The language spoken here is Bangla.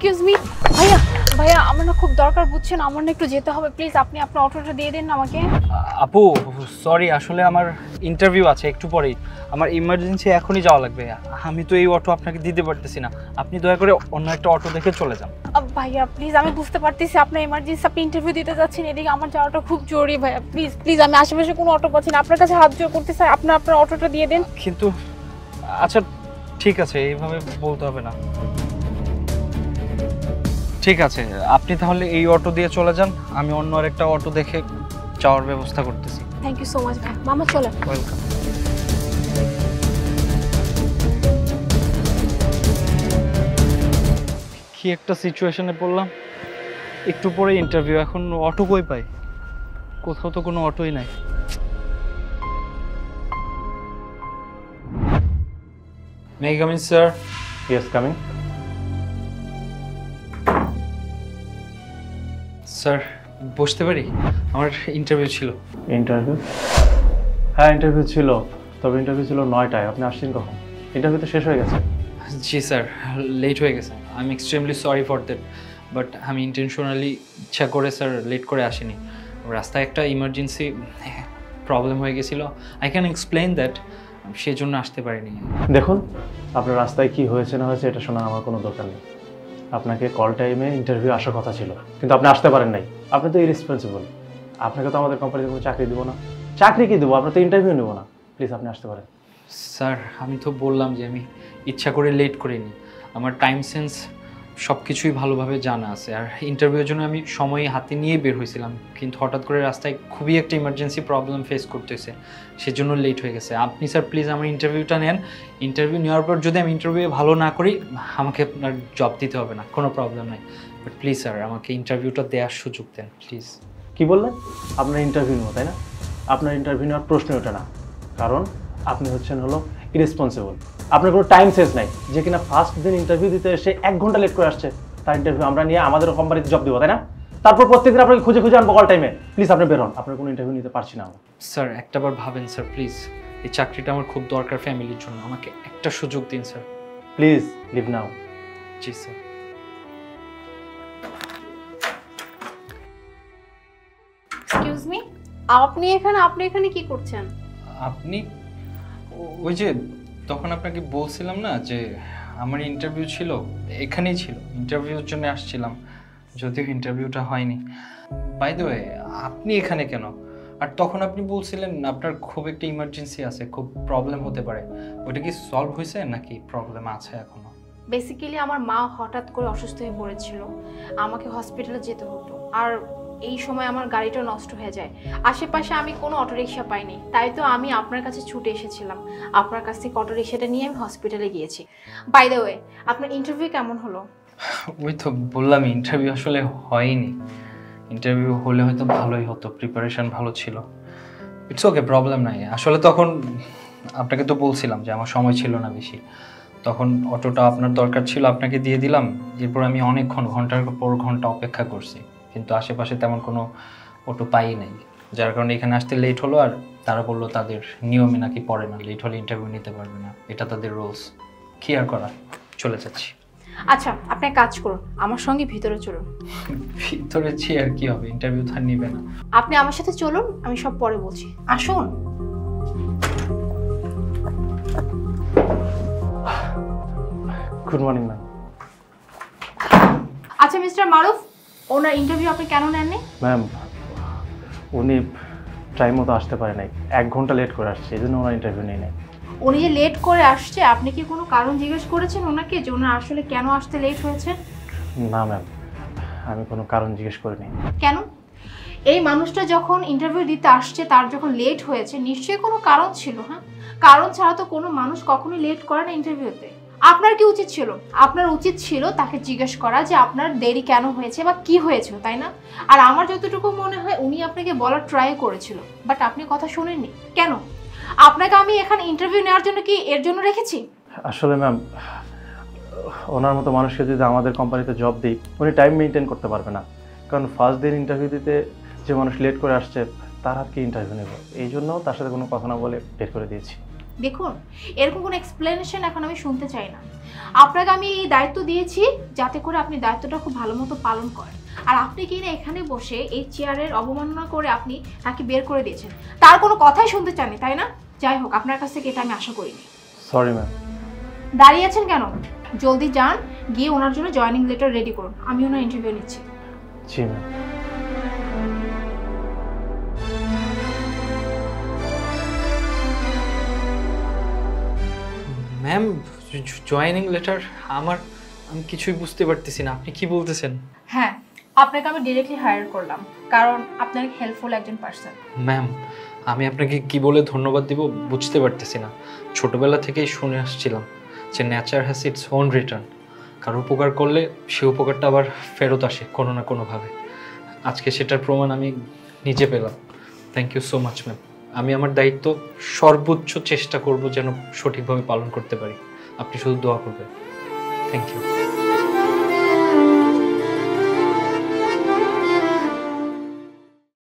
এক্সকিউজ মি ভাইয়া, ভাইয়া আমার না খুব দরকার, বুঝছেন, আমার না একটু যেতে হবে, প্লিজ আপনি আপনার অটোটা দিয়ে দিন না আমাকে। আপু সরি, আসলে আমার ইন্টারভিউ আছে একটু পরেই, আমার ইমার্জেন্সি এখনই যাওয়া লাগবে। আমি তো এই অটো আপনাকে দিতে পারতেছি না, আপনি দয়া করে অন্য একটা অটো দেখে চলে যান। ভাইয়া প্লিজ, আমি বুঝতে পারতেছি আপনার ইমার্জেন্সি, আপনি ইন্টারভিউ দিতে যাচ্ছেন, এদিকে আমার যাওয়াটা খুব জরুরি। ভাইয়া প্লিজ প্লিজ, আমি আশেপাশে কোনো অটো পাচ্ছি না, আপনার কাছে হাত জোড় করতে চাই, আপনার অটোটা দিয়ে দেন। কিন্তু আচ্ছা ঠিক আছে, এইভাবে বলতে হবে না। ঠিক আছে, আপনি তাহলে এই অটো দিয়ে চলে যান, আমি অন্য আরেকটা অটো দেখে যাওয়ার ব্যবস্থা করতেছি। থ্যাংক ইউ সো মাচ ভাই, মামা চলে। ওয়েলকাম। কি একটা সিচুয়েশনে পড়লাম, একটু পরে ইন্টারভিউ, এখন অটো কই পাই? কোথাও তো কোনো অটোই নাই। May I come in, sir? Yes, coming. Sir বসতে পারি? আমার ইন্টারভিউ ছিল। ইন্টারভিউ? হ্যাঁ ইন্টারভিউ ছিল, তবে ইন্টারভিউ ছিল 9টায়। আপনি আসছেন কখন? ইন্টারভিউ তো শেষ হয়ে গেছে। জি স্যার, লেট হয়ে গেছে। I am extremely sorry for that, but আমি ইন্টেনশনালি ইচ্ছা করে স্যার লেট করে আসিনি। রাস্তায় একটা ইমার্জেন্সি প্রবলেম হয়ে গেছিলো, আই ক্যান এক্সপ্লেইন দ্যাট, সেই জন্য আসতে পারিনি। দেখুন, আপনার রাস্তায় কি হয়েছে না হয়েছে এটা শোনার আমার কোনো দরকার নেই। আপনাকে কল টাইমে ইন্টারভিউ আসার কথা ছিল, কিন্তু আপনি আসতে পারেন নাই। আপনি তো ইরেসপন্সিবল। আপনাকে তো আমাদের কোম্পানিতে কোনো চাকরি দেবো না। চাকরি কি দেবো? আপনার তো ইন্টারভিউ নেবো না। প্লিজ আপনি আসতে পারেন। স্যার আমি তো বললাম যে আমি ইচ্ছা করে লেট করিনি, আমার টাইম সেন্স সব কিছুই ভালোভাবে জানা আছে। আর ইন্টারভিউর জন্য আমি সময় হাতে নিয়ে বের হয়েছিলাম, কিন্তু হঠাৎ করে রাস্তায় খুবই একটা ইমার্জেন্সি প্রবলেম ফেস করতেছে, সেজন্য লেট হয়ে গেছে। আপনি স্যার প্লিজ আমার ইন্টারভিউটা নেন, ইন্টারভিউ নেওয়ার পর যদি আমি ইন্টারভিউ ভালো না করি আমাকে আপনার জব দিতে হবে না, কোনো প্রবলেম নাই, বাট প্লিজ স্যার আমাকে ইন্টারভিউটা দেওয়ার সুযোগ দেন প্লিজ। কি বললেন? আপনার ইন্টারভিউ নেবো তাই না? আপনার ইন্টারভিউ নেওয়ার প্রশ্ন ওঠে না, কারণ আপনি হচ্ছেন হলো ইরেসপন্সিবল। আপনার কোনো টাইম সেন্স নাই। যে কিনা ফার্স্ট দিন ইন্টারভিউ দিতে এসে 1 ঘন্টা লেট করে আসছে, তার ইন্টারভিউ আমরা নিয়ে আমাদের কোম্পানিতে জব দেবো তাই না? তারপর প্রত্যেকদিন আপনাকে খুঁজে খুঁজে আনবো কল টাইমে। প্লিজ আপনি বের হন, আপনার কোনো ইন্টারভিউ নিতে পারছি না আমরা। স্যার একটাবার ভাবেন স্যার প্লিজ, এই চাকরিটা আমার খুব দরকার ফ্যামিলির জন্য, আমাকে একটা সুযোগ দিন স্যার প্লিজ লিভ নাও। জি স্যার। এক্সকিউজ মি, আপনি এখানে কি করছেন? আপনি ওই যে তখন আপনাকে বলছিলাম না যে আমার ইন্টারভিউ ছিল, এখানেই ছিল, ইন্টারভিউর জন্য আসছিলাম, যদিও ইন্টারভিউটা হয়নি। বাই দ্য ওয়ে আপনি এখানে কেন? আর তখন আপনি বলছিলেন আপনার খুব একটা ইমার্জেন্সি আছে, খুব প্রবলেম হতে পারে, ওটা কি সলভ হয়েছে নাকি প্রবলেম আছে এখনো? বেসিক্যালি আমার মা হঠাৎ করে অসুস্থ হয়ে পড়েছিল, আমাকে হসপিটালে যেতে হতো, আর এই সময় আমার গাড়িটা নষ্ট হয়ে যায়। আশেপাশে আমি কোনো অটোরিকশা পাইনি, তাই তো আমি আপনার কাছে ছুটে এসেছিলাম। আপনার কাছ থেকে অটোরিকশাটা নিয়ে আমি হসপিটালে গিয়েছি। বাই দ্য ওয়ে, আপনার ইন্টারভিউ কেমন হলো? ওই তো বললাম ইন্টারভিউ আসলে হয়নি, ইন্টারভিউ হলে হয়তো ভালোই হতো, প্রিপারেশন ভালো ছিল। ইটস ওকে, প্রবলেম নাই। আসলে তখন আপনাকে তো বলছিলাম যে আমার সময় ছিল না বেশি, তখন অটোটা আপনার দরকার ছিল, আপনাকে দিয়ে দিলাম। এরপর আমি অনেকক্ষণ ঘন্টার পর ঘন্টা অপেক্ষা করছি, কিন্তু আশেপাশে তেমন কোনো অটো পাই নাই, যার কারণে এখানে আসতে লেট হলো। আর তারা বললো তাদের নিয়মে নাকি পড়ে না, লেট হলে ইন্টারভিউ নিতে পারবে না, এটা তাদের রুলস। কি আর করা, চলে যাচ্ছি। আচ্ছা আপনি এক কাজ করুন, আমার সঙ্গে ভিতরে চলুন। ভিতরে ছি আর কি হবে, ইন্টারভিউ তো আর নিবে না। আপনি আমার সাথে চলুন, আমি সব পরে বলছি, আসুন। Good morning ma'am. আচ্ছা মিস্টার মারুফ, ওনার ইন্টারভিউ আপনি কেন নেননি? ম্যাম উনি টাইম মতো আসতে পারে নাই, 1 ঘন্টা লেট করে আসছে, এই জন্য ওনার ইন্টারভিউ নেই নাই। উনি যে লেট করে আসছে, আপনি কি কোনো কারণ জিজ্ঞেস করেছেন ওনাকে যে ওনার আসলে কেন আসতে লেট হয়েছে? না ম্যাম, আমি কোনো কারণ জিজ্ঞেস করিনি। কেন? এই মানুষটা যখন ইন্টারভিউ দিতে আসছে, তার যখন লেট হয়েছে, নিশ্চয়ই কোনো কারণ ছিল। হ্যাঁ, কারণ ছাড়া তো কোনো মানুষ কখনোই লেট করে না ইন্টারভিউতে। আপনার কি উচিত ছিল? আপনার উচিত ছিল তাকে জিজ্ঞেস করা যে আপনার দেরি কেন হয়েছে বা কি হয়েছিল, তাই না? আর আমার যতটুকু মনে হয় উনি আপনাকে বলার ট্রাই করেছিল, বাট আপনি কথা শুনেননি। কেন? আপনাকে আমি এখানে ইন্টারভিউ নেওয়ার জন্য কি এর জন্য রেখেছি? আসলে ম্যাম, ওনার মতো মানুষকে যদি আমাদের কোম্পানিতে জব দিই, উনি টাইম মেনটেন করতে পারবে না। কারণ ফার্স্ট দিন ইন্টারভিউ দিতে যে মানুষ লেট করে আসছে, তার আর কি ইন্টারভিউ নেব, এই জন্য তার সাথে কোনো কথা না বলে বের করে দিয়েছি। দেখুন, এরকম কোনো এক্সপ্লেনেশন এখন আমি শুনতে চাই না। আপনাকে আমি এই দায়িত্ব দিয়েছি যাতে করে আপনি দায়িত্বটা খুব ভালো মতো পালন করেন। আর আপনি কি না এখানে বসে এই চেয়ারের অবমাননা করে আপনি তাকে বের করে দিয়েছেন, তার কোনো কথাই শুনতে চাননি, তাই না? যাই হোক, আপনার কাছ থেকে এটা আমি আশা করিনি। Sorry ma'am. দাঁড়িয়ে আছেন কেন? জলদি যান, গিয়ে ওনার জন্য জয়েনিং লেটার রেডি করুন, আমি ওনার ইন্টারভিউ নিচ্ছি। জি ম্যাম। Ma'am, joining letter? আমি কিছুই বুঝতে পারতেছি না, আপনি কি বলতেছেন? হ্যাঁ, আপনাকে আমি ডিরেক্টলি হায়ার করলাম কারণ আপনার হেল্পফুল একজন পার্সন। ম্যাম, আমি আপনাকে কি বলে ধন্যবাদ দিব বুঝতে পারতেছি না। ছোটবেলা থেকেই শুনে আসছিলাম যে nature has its own return. কারো উপকার করলে সে উপকারটা আবার ফেরত আসে কোনো না কোনোভাবে। আজকে সেটার প্রমাণ আমি নিজে পেলাম। Thank you so much ma'am. আমি আমার দায়িত্ব সর্বোচ্চ চেষ্টা করব যেন সঠিকভাবে পালন করতে পারি। আপনি শুধু দোয়া করবেন। Thank you.